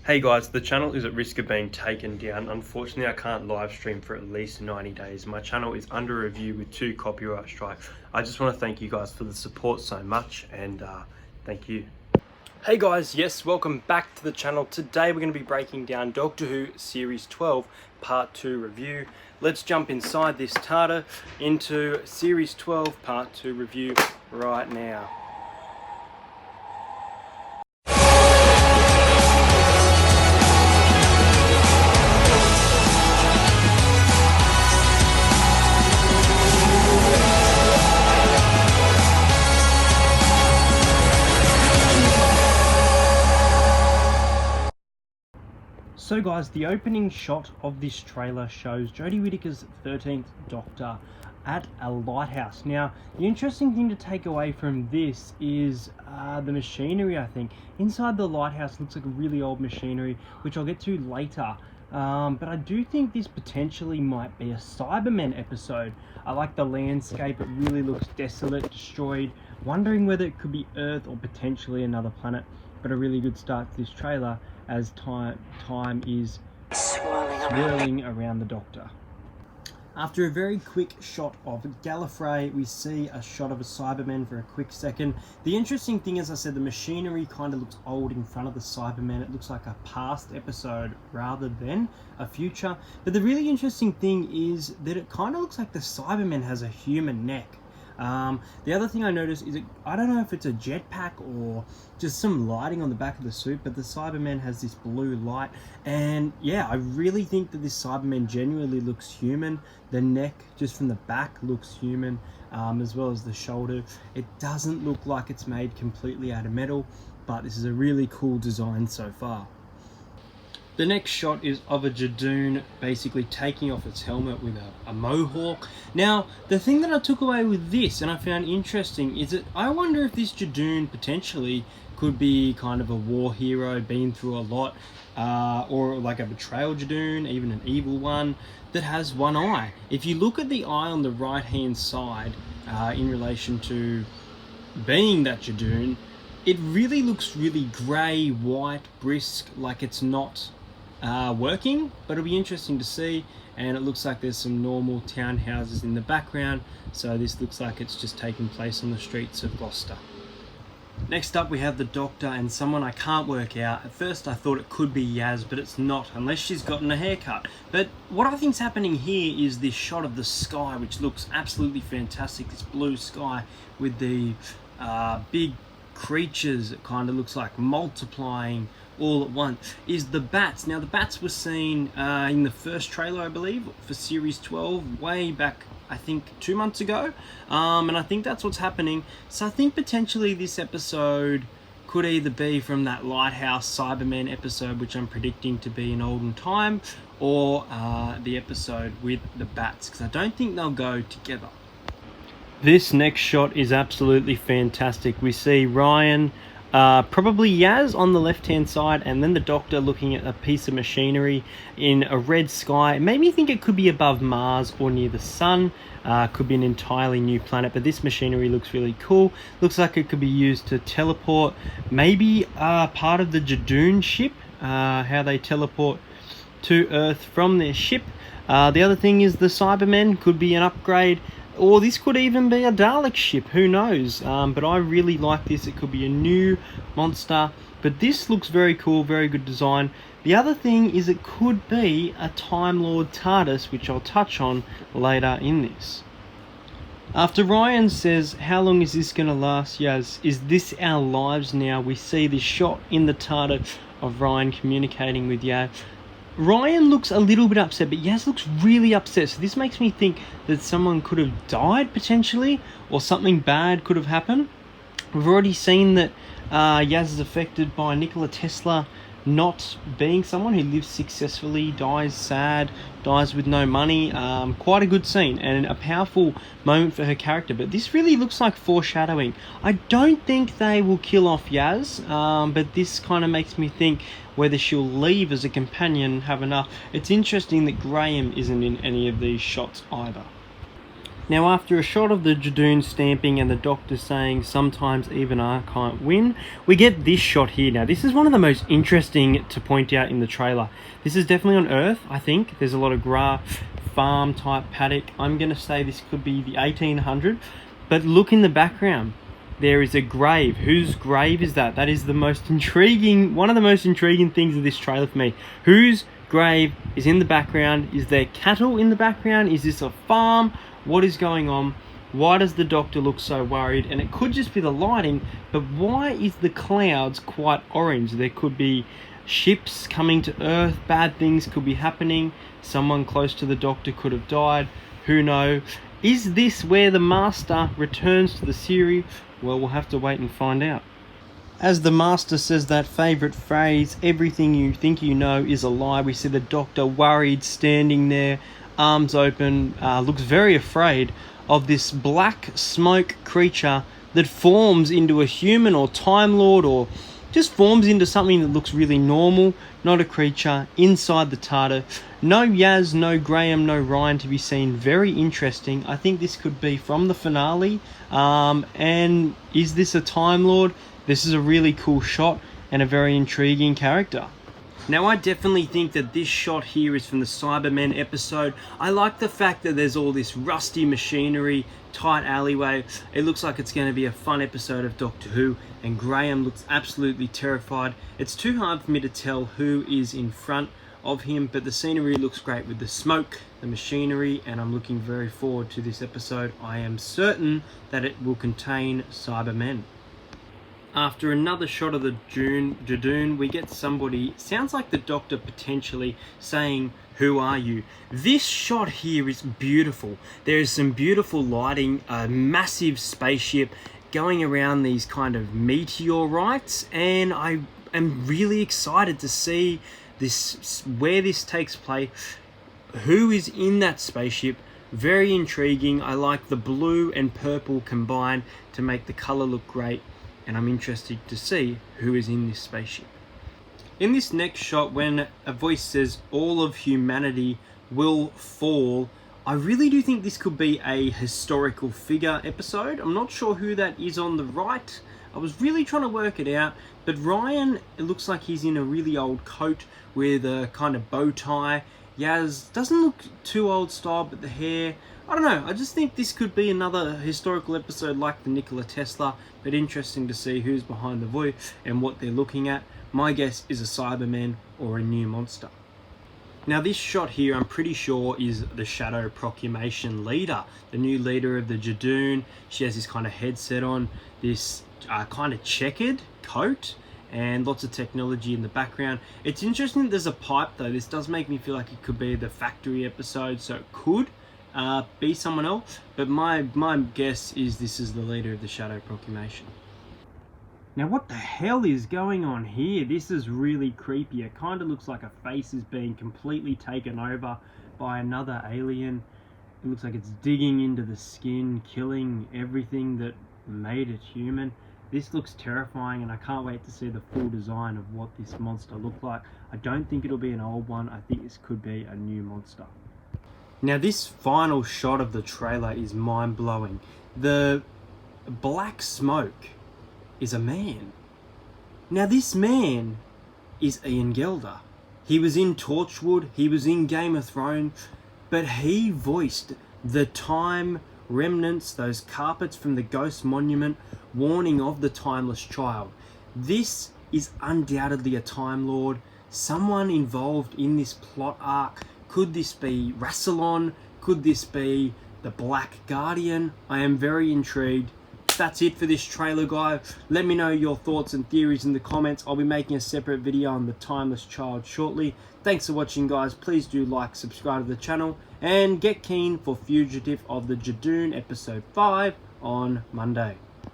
Hey guys, the channel is at risk of being taken down. Unfortunately, I can't live stream for at least 90 days. My channel is under review with 2 copyright strikes. I just want to thank you guys for the support so much, and thank you. Hey guys, yes, welcome back to the channel. Today we're going to be breaking down Doctor Who Series 12 Part 2 review. Let's jump inside this TARDIS into Series 12 Part 2 review right now. So guys, the opening shot of this trailer shows Jodie Whittaker's 13th Doctor at a lighthouse. Now, the interesting thing to take away from this is the machinery, I think. Inside the lighthouse looks like a really old machinery, which I'll get to later. But I do think this potentially might be a Cybermen episode. I like the landscape, it really looks desolate, destroyed. Wondering whether it could be Earth or potentially another planet. But a really good start to this trailer as time is swirling around the Doctor. After a very quick shot of Gallifrey, we see a shot of a Cyberman for a quick second. The interesting thing, as I said, the machinery kind of looks old in front of the Cyberman. It looks like a past episode rather than a future. But the really interesting thing is that it kind of looks like the Cyberman has a human neck. The other thing I noticed is, I don't know if it's a jetpack or just some lighting on the back of the suit, but the Cyberman has this blue light, and yeah, I really think that this Cyberman genuinely looks human. The neck, just from the back, looks human, as well as the shoulder. It doesn't look like it's made completely out of metal, but this is a really cool design so far. The next shot is of a Judoon basically taking off its helmet with a mohawk. Now, the thing that I took away with this and I found interesting is that I wonder if this Judoon potentially could be kind of a war hero, been through a lot, or like a betrayal Judoon, even an evil one that has one eye. If you look at the eye on the right hand side in relation to being that Judoon, it really looks really grey, white, brisk, like it's not working, but it'll be interesting to see. And it looks like there's some normal townhouses in the background, so this looks like it's just taking place on the streets of Gloucester. Next up we have the Doctor and someone I can't work out. At first I thought it could be Yaz, but it's not, unless she's gotten a haircut. But what I think's happening here is this shot of the sky, which looks absolutely fantastic. This blue sky with the big creatures, it kind of looks like multiplying all at once, is the bats. Now the bats were seen in the first trailer, I believe, for Series 12, way back, I think 2 months ago, and I think that's what's happening. So I think potentially this episode could either be from that Lighthouse Cybermen episode, which I'm predicting to be in olden time, or the episode with the bats, because I don't think they'll go together. This next shot is absolutely fantastic. We see Ryan, probably Yaz on the left hand side, and then the Doctor looking at a piece of machinery in a red sky. It made me think it could be above Mars or near the sun. Could be an entirely new planet, but this machinery looks really cool. Looks like it could be used to teleport, maybe part of the Judoon ship, how they teleport to Earth from their ship. The other thing is the Cybermen could be an upgrade, or this could even be a Dalek ship, who knows. But I really like this. It could be a new monster, but this looks very cool, very good design. The other thing is it could be a Time Lord TARDIS, which I'll touch on later in this. After Ryan says, "How long is this going to last, Yaz? Is this our lives now?" we see this shot in the TARDIS of Ryan communicating with Yaz. Ryan looks a little bit upset, but Yaz looks really upset. So this makes me think that someone could have died potentially, or something bad could have happened. We've already seen that Yaz is affected by Nikola Tesla not being someone who lives successfully, dies sad, dies with no money. Quite a good scene and a powerful moment for her character, but this really looks like foreshadowing. I don't think they will kill off Yaz, but this kind of makes me think whether she'll leave as a companion, have enough. It's interesting that Graham isn't in any of these shots either. Now, after a shot of the Judoon stamping and the Doctor saying sometimes even I can't win, we get this shot here. Now, this is one of the most interesting to point out in the trailer. This is definitely on Earth, I think. There's a lot of grass, farm type paddock. I'm going to say this could be the 1800. But look in the background. There is a grave. Whose grave is that? That is the most intriguing, one of the most intriguing things of this trailer for me. Whose grave is in the background? Is there cattle in the background? Is this a farm? What is going on? Why does the Doctor look so worried? And it could just be the lighting, but why is the clouds quite orange? There could be ships coming to Earth, bad things could be happening, someone close to the Doctor could have died, who knows? Is this where the Master returns to the series? Well, we'll have to wait and find out. As the Master says that favourite phrase, everything you think you know is a lie, we see the Doctor worried, standing there, arms open, looks very afraid of this black smoke creature that forms into a human or Time Lord, or just forms into something that looks really normal, not a creature, inside the TARDIS. No Yaz, no Graham, no Ryan to be seen. Very interesting. I think this could be from the finale. And is this a Time Lord? This is a really cool shot and a very intriguing character. Now, I definitely think that this shot here is from the Cybermen episode. I like the fact that there's all this rusty machinery, tight alleyway. It looks like it's going to be a fun episode of Doctor Who, and Graham looks absolutely terrified. It's too hard for me to tell who is in front of him, but the scenery looks great with the smoke, the machinery, and I'm looking very forward to this episode. I am certain that it will contain Cybermen. After another shot of the Judoon, we get somebody, sounds like the Doctor potentially saying, "Who are you?" This shot here is beautiful. There is some beautiful lighting, a massive spaceship going around these kind of meteorites, and I am really excited to see this, where this takes place, who is in that spaceship. Very intriguing. I like the blue and purple combined to make the color look great. And I'm interested to see who is in this spaceship. In this next shot, when a voice says all of humanity will fall, I really do think this could be a historical figure episode. I'm not sure who that is on the right. I was really trying to work it out, but Ryan, it looks like he's in a really old coat with a kind of bow tie. Yaz doesn't look too old style, but the hair, I don't know, I just think this could be another historical episode like the Nikola Tesla, but interesting to see who's behind the voice and what they're looking at. My guess is a Cyberman or a new monster. Now, this shot here, I'm pretty sure is the Shadow Proclamation leader, the new leader of the Judoon. She has this kind of headset on, this kind of checkered coat, and lots of technology in the background. It's interesting that there's a pipe though. This does make me feel like it could be the factory episode, so it could be someone else, but my guess is this is the leader of the Shadow Proclamation. Now, what the hell is going on here? This is really creepy. It kind of looks like a face is being completely taken over by another alien. It looks like it's digging into the skin, killing everything that made it human. This looks terrifying, and I can't wait to see the full design of what this monster looks like. I don't think it'll be an old one. I think this could be a new monster. Now, this final shot of the trailer is mind-blowing. The black smoke is a man. Now, this man is Ian Gelder. He was in Torchwood, he was in Game of Thrones, but he voiced the time remnants, those carpets from the Ghost Monument, warning of the Timeless Child. This is undoubtedly a Time Lord, someone involved in this plot arc. Could this be Rassilon? Could this be the Black Guardian? I am very intrigued. That's it for this trailer, guys. Let me know your thoughts and theories in the comments. I'll be making a separate video on the Timeless Child shortly. Thanks for watching, guys. Please do like, subscribe to the channel, and get keen for Fugitive of the Judoon episode 5 on Monday.